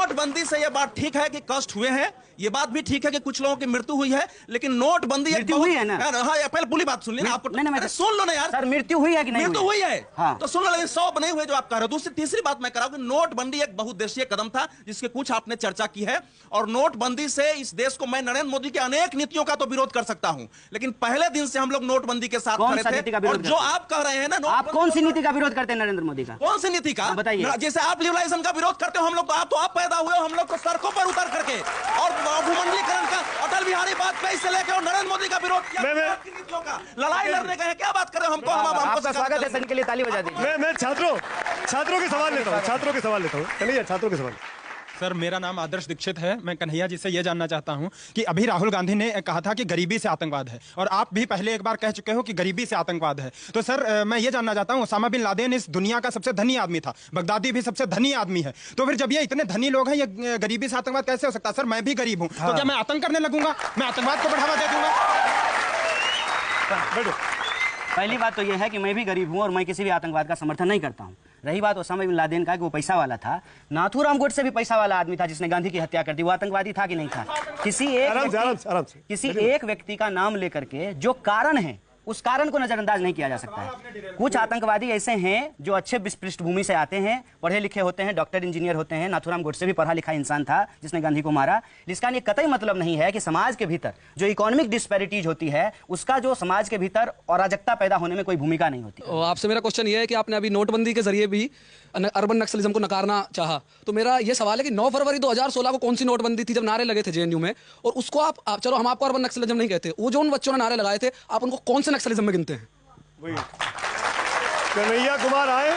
नोटबंदी से ये बात ठीक है कि कष्ट हुए हैं, ये बात भी ठीक है कि कुछ लोगों की मृत्यु हुई है, लेकिन नोटबंदी एक हुई है ना। हाँ, पहले पूरी बात सुन ली ना आपको। नहीं, सुन लो ना यार सर, मृत्यु हुई है कि नहीं? मृत्यु हुई है हाँ। तो सुन लो, लेकिन 100 नहीं हुए जो आप कह रहे हो। दूसरी तीसरी बात मैं कह रहा हूं कि नोटबंदी एक बहुउद्देशीय कदम था जिसके कुछ आपने चर्चा की है, और नोटबंदी से इस देश को, मैं नरेंद्र मोदी की अनेक नीतियों का तो विरोध कर सकता हूं, लेकिन पहले दिन से हम लोग नोटबंदी के साथ खड़े थे। और जो आप कह रहे हैं ना, आप कौन सी नीति का विरोध करते हैं नरेंद्र मोदी का? कौन सी नीति का? बताइए। जैसे आप लिबरलाइजेशन का विरोध करते हो, हम लोग तो आप पैदा हुए हो, हम लोग तो सड़कों पर उतर करके, और भूमंडलीकरण का, अटल बिहारी वाजपेयी से लेकर और नरेंद्र मोदी का विरोध किया। नीतियों का लड़ाई लड़ने का है, क्या बात कर रहे हो? हमको आपका स्वागत है सर, के लिए ताली बजा दीजिए। मैं छात्रों के सवाल लेता हूँ, कन्हैया, छात्रों के सवाल। सर, मेरा नाम आदर्श दीक्षित है। मैं कन्हैया जी से यह जानना चाहता हूं कि अभी राहुल गांधी ने कहा था कि गरीबी से आतंकवाद है, और आप भी पहले एक बार कह चुके हो कि गरीबी से आतंकवाद है। तो सर, मैं ये जानना चाहता हूं, ओसामा बिन लादेन इस दुनिया का सबसे धनी आदमी था, बगदादी भी सबसे धनी आदमी है, तो फिर जब ये इतने धनी लोग हैं, ये गरीबी से आतंकवाद कैसे हो सकता है? सर, मैं भी गरीब हूँ, तो क्या मैं आतंक करने लगूंगा? मैं आतंकवाद को बढ़ावा दे दूंगा? पहली बात तो यह है कि मैं भी गरीब हूं और मैं किसी भी आतंकवाद का समर्थन नहीं करता हूं। रही बात ओसामा बिन लादेन का कि वो पैसा वाला था, नाथूराम गोडसे भी पैसा वाला आदमी था जिसने गांधी की हत्या कर दी। वो आतंकवादी था कि नहीं था? किसी एक व्यक्ति का नाम लेकर के जो कारण है, उस कारण को नजरअंदाज नहीं किया जा सकता है। कुछ आतंकवादी ऐसे हैं जो अच्छे पृष्ठभूमि से आते हैं, पढ़े लिखे होते हैं, डॉक्टर इंजीनियर होते हैं। नाथूराम गोडसे भी पढ़ा लिखा इंसान था जिसने गांधी को मारा। इसका ये कतई मतलब नहीं है कि समाज के भीतर जो इकोनॉमिक डिस्पैरिटीज होती है, उसका जो समाज के भीतर अराजकता पैदा होने में कोई भूमिका नहीं होती। आपसे मेरा क्वेश्चन ये है कि आपने अभी नोटबंदी के जरिए भी अर्बन नक्सलिज्म को नकारना चाहा, तो मेरा ये सवाल है कि 9 फरवरी 2016 को कौन सी नोटबंदी थी जब नारे लगे थे जेएनयू में, और उसको आप चलो हम आपको अर्बन नक्सलिज्म नहीं कहते, वो जो उन बच्चों ने नारे लगाए थे, आप उनको कौन से नक्सलिज्म में गिनते हैं? कन्हैया कुमार आए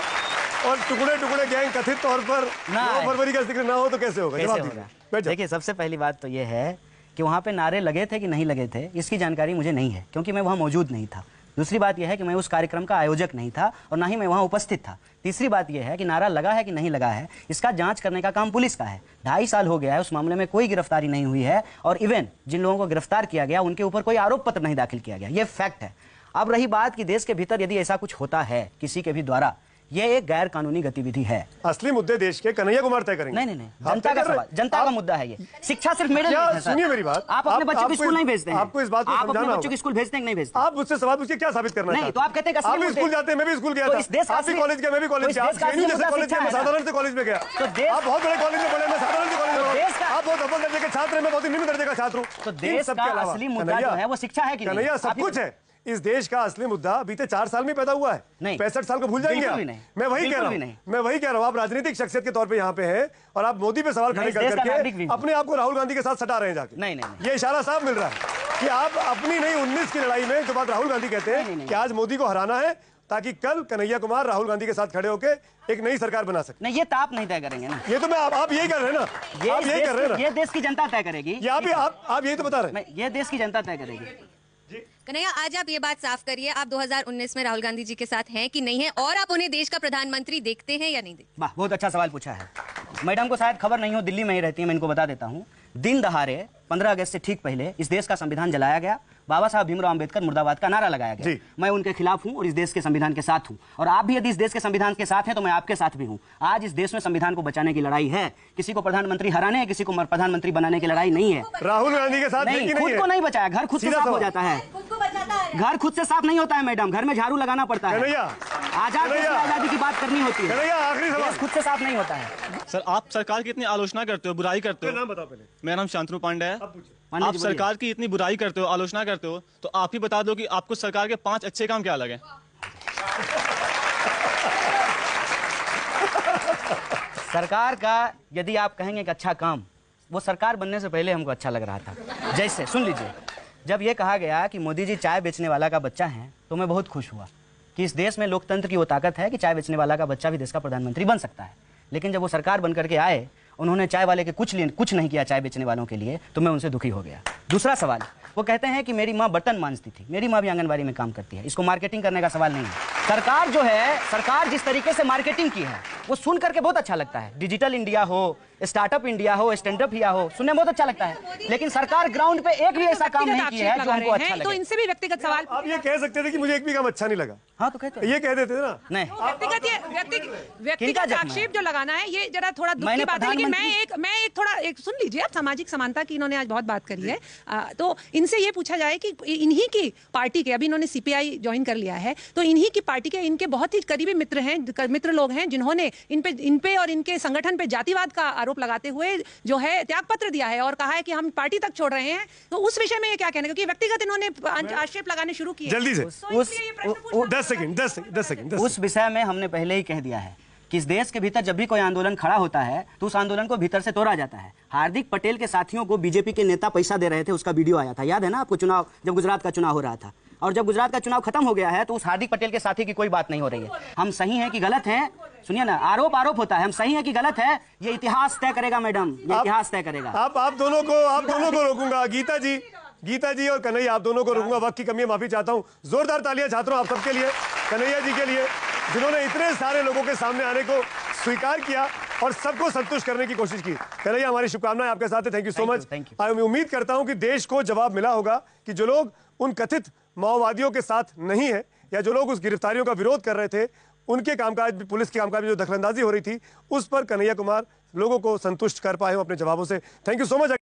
और टुकड़े टुकड़े गैंग कथित तौर पर 9 फरवरी का जिक्र ना हो तो कैसे होगा? देखिए, सबसे पहली बात तो यह है कि वहां पे नारे लगे थे कि नहीं लगे थे, इसकी जानकारी मुझे नहीं है, क्योंकि मैं वहां मौजूद नहीं था। दूसरी बात यह है कि मैं उस कार्यक्रम का आयोजक नहीं था और ना ही मैं वहां उपस्थित था। तीसरी बात यह है कि नारा लगा है कि नहीं लगा है, इसका जांच करने का काम पुलिस का है। 2.5 साल हो गया है, उस मामले में कोई गिरफ्तारी नहीं हुई है, और इवन जिन लोगों को गिरफ्तार किया गया उनके ऊपर कोई आरोप पत्र नहीं दाखिल किया गया। ये फैक्ट है। अब रही बात कि देश के भीतर यदि ऐसा कुछ होता है किसी के भी द्वारा, यह एक गैर कानूनी गतिविधि है। असली मुद्दे देश के कन्हैया कुमार तय करेंगे। नहीं, जनता का सवाल, जनता का मुद्दा है ये। शिक्षा सिर्फ मेरे लिए है। सुनिए मेरी बात, आप अपने बच्चों को स्कूल नहीं भेजते हैं। आपको इस बात को आप अपने समझाना बच्चों को स्कूल भेजते हैं कि नहीं भेजते? आप मुझसे सवाल पूछिए, क्या साबित करना नहीं, तो आप कहते हैं आप भी स्कूल जाते हैं, मैं भी स्कूल गया था। आप भी कॉलेज गया, मैं भी कॉलेज गया। आप जेएनयू जैसे कॉलेज में, साधारण से कॉलेज में गया। आप बहुत बड़े कॉलेज में पढ़े, मैं साधारण से कॉलेज में पढ़ा। आप बहुत अव्वल दर्जे के छात्र हैं, मैं बहुत निम्न दर्जे का छात्र हूँ। तो देश का असली मुद्दा जो है वो शिक्षा है कि नहीं? कन्हैया, सब कुछ है। इस देश का असली मुद्दा बीते 4 साल में पैदा हुआ है। 65 साल को भूल जाएंगे आप? मैं वही कह रहा हूँ। आप राजनीतिक शख्सियत के तौर पे यहाँ पे हैं और आप मोदी पे सवाल खड़े करके अपने आप को राहुल गांधी के साथ सटा रहे हैं जाके। नहीं, ये इशारा साफ मिल रहा है कि आप अपनी नहीं 19 की लड़ाई में जो बात राहुल गांधी कहते हैं कि आज मोदी को हराना है ताकि कल कन्हैया कुमार राहुल गांधी के साथ खड़े होकर एक नई सरकार बना सके। नहीं, ये तो आप नहीं तय करेंगे ना। ये तो मैं आप यही कर रहे हैं ना, आप यही कर रहे हैं ना। ये देश की जनता तय करेगी। आप यही तो बता रहे हैं। ये देश की जनता तय करेगी। कन्हैया, आज आप ये बात साफ करिए, आप 2019 में राहुल गांधी जी के साथ हैं कि नहीं है, और आप उन्हें देश का प्रधानमंत्री देखते हैं या नहीं देखते? वाह, बहुत अच्छा सवाल पूछा है। मैडम को शायद खबर नहीं हो, दिल्ली में ही रहती है, मैं इनको बता देता हूँ। दिन दहाड़े 15 अगस्त से ठीक पहले इस देश का संविधान जलाया गया, बाबा साहब भीमराव अंबेडकर मुर्दाबाद का नारा लगाया गया। मैं उनके खिलाफ हूं और इस देश के संविधान के साथ हूं, और आप भी यदि इस देश के संविधान के साथ हैं तो मैं आपके साथ भी हूं। आज इस देश में संविधान को बचाने की लड़ाई है, किसी को प्रधानमंत्री हराने, किसी को प्रधानमंत्री बनाने की लड़ाई नहीं है। राहुल गांधी के साथ नहीं, खुद को नहीं बचाया, घर खुद से साफ हो जाता है। घर खुद से साफ नहीं होता है मैडम, घर में झाड़ू लगाना पड़ता है। आजादी की बात करनी होती है, आखिरी सवाल। खुद से साफ नहीं होता है। सर, आप सरकार की इतनी आलोचना करते हो, बुराई करते हो। नाम बताओ पहले। मेरा नाम शांतनु पांडे है। आप सरकार की इतनी बुराई करते हो, आलोचना करते हो, तो आप ही बता दो कि आपको सरकार के 5 अच्छे काम क्या लगे? सरकार का यदि आप कहेंगे कि अच्छा काम, वो सरकार बनने से पहले हमको अच्छा लग रहा था। जैसे सुन लीजिए, जब ये कहा गया कि मोदी जी चाय बेचने वाला का बच्चा है, तो मैं बहुत खुश हुआ कि इस देश में लोकतंत्र की वो ताकत है कि चाय बेचने वाला का बच्चा भी देश का प्रधानमंत्री बन सकता है। लेकिन जब वो सरकार बन करके आए, उन्होंने चाय वाले के कुछ नहीं किया चाय बेचने वालों के लिए, तो मैं उनसे दुखी हो गया। दूसरा सवाल, वो कहते हैं कि मेरी माँ बर्तन मांजती थी, मेरी माँ भी आंगनबाड़ी में काम करती है। इसको मार्केटिंग करने का सवाल नहीं है। सरकार जो है, सरकार जिस तरीके से मार्केटिंग की है वो सुन करके बहुत अच्छा लगता है। डिजिटल इंडिया हो स्टार्टअप इंडिया हो, स्टैंड अप इंडिया हो, सुनने में बहुत अच्छा लगता है, लेकिन सरकार ग्राउंड पे एक भी ऐसा काम नहीं किया है जो हमको अच्छा लगे। तो इनसे भी व्यक्तिगत सवाल आप ये कह सकते थे कि मुझे एक भी काम अच्छा नहीं लगा। हाँ तो कहते ये कह देते थे ना। नहीं, व्यक्तिगत आक्षेप जो लगाना है ये जरा थोड़ा दुख की बात है, लेकिन मैं एक थोड़ा सुन लीजिए आप, सामाजिक समानता की इन्होंने आज बहुत बात करी है, तो इनसे ये पूछा जाए कि इन्हीं की पार्टी के, अभी इन्होंने सीपीआई ज्वाइन कर लिया है, तो इन्हीं की पार्टी के इनके बहुत ही करीबी मित्र लोग हैं जिन्होंने इन पे और इनके संगठन पे जातिवाद का आरोप लगाते हुए जो है त्यागपत्र दिया है और कहा है कि हम पार्टी तक छोड़ रहे हैं। तो उस विषय में ये क्या कहना है, क्योंकि व्यक्तिगत इन्होंने आक्षेप लगाने शुरू किए जल्दी से। उस 10 सेकंड उस विषय में हमने पहले ही कह दिया है कि इस देश के भीतर जब भी कोई आंदोलन खड़ा होता है तो उस आंदोलन को भीतर से तोड़ा जाता है। हार्दिक पटेल के साथियों को बीजेपी के नेता पैसा दे रहे थे, उसका वीडियो आया था, याद है ना आपको, चुनाव जब गुजरात का चुनाव हो रहा था, और जब गुजरात का चुनाव खत्म हो गया है तो उस हार्दिक पटेल के साथी की कोई बात नहीं हो रही है। हम सही हैं कि गलत हैं, सुनिए ना, आरोप होता है, हम सही हैं कि गलत है, ये इतिहास तय करेगा मैडम, ये इतिहास तय करेगा। आप दोनों को रोकूंगा, गीता जी और कन्हैया, आप दोनों को रोकूंगा, वक्त की कमी है, माफी चाहता हूं। जोरदार तालियां छात्रों आप सबके लिए, कन्हैया जी के लिए, जिन्होंने इतने सारे लोगों के सामने आने को स्वीकार किया और सबको संतुष्ट करने की कोशिश की। कन्हैया, हमारी शुभकामनाएं आपके साथ है। Thank you so much. मैं उम्मीद करता हूं कि देश को जवाब मिला होगा कि जो लोग उन कथित माओवादियों के साथ नहीं है या जो लोग उस गिरफ्तारियों का विरोध कर रहे थे, उनके कामकाज, पुलिस के कामकाज में जो दखलंदाजी हो रही थी, उस पर कन्हैया कुमार लोगों को संतुष्ट कर पाए हो अपने जवाबों से। Thank you so much.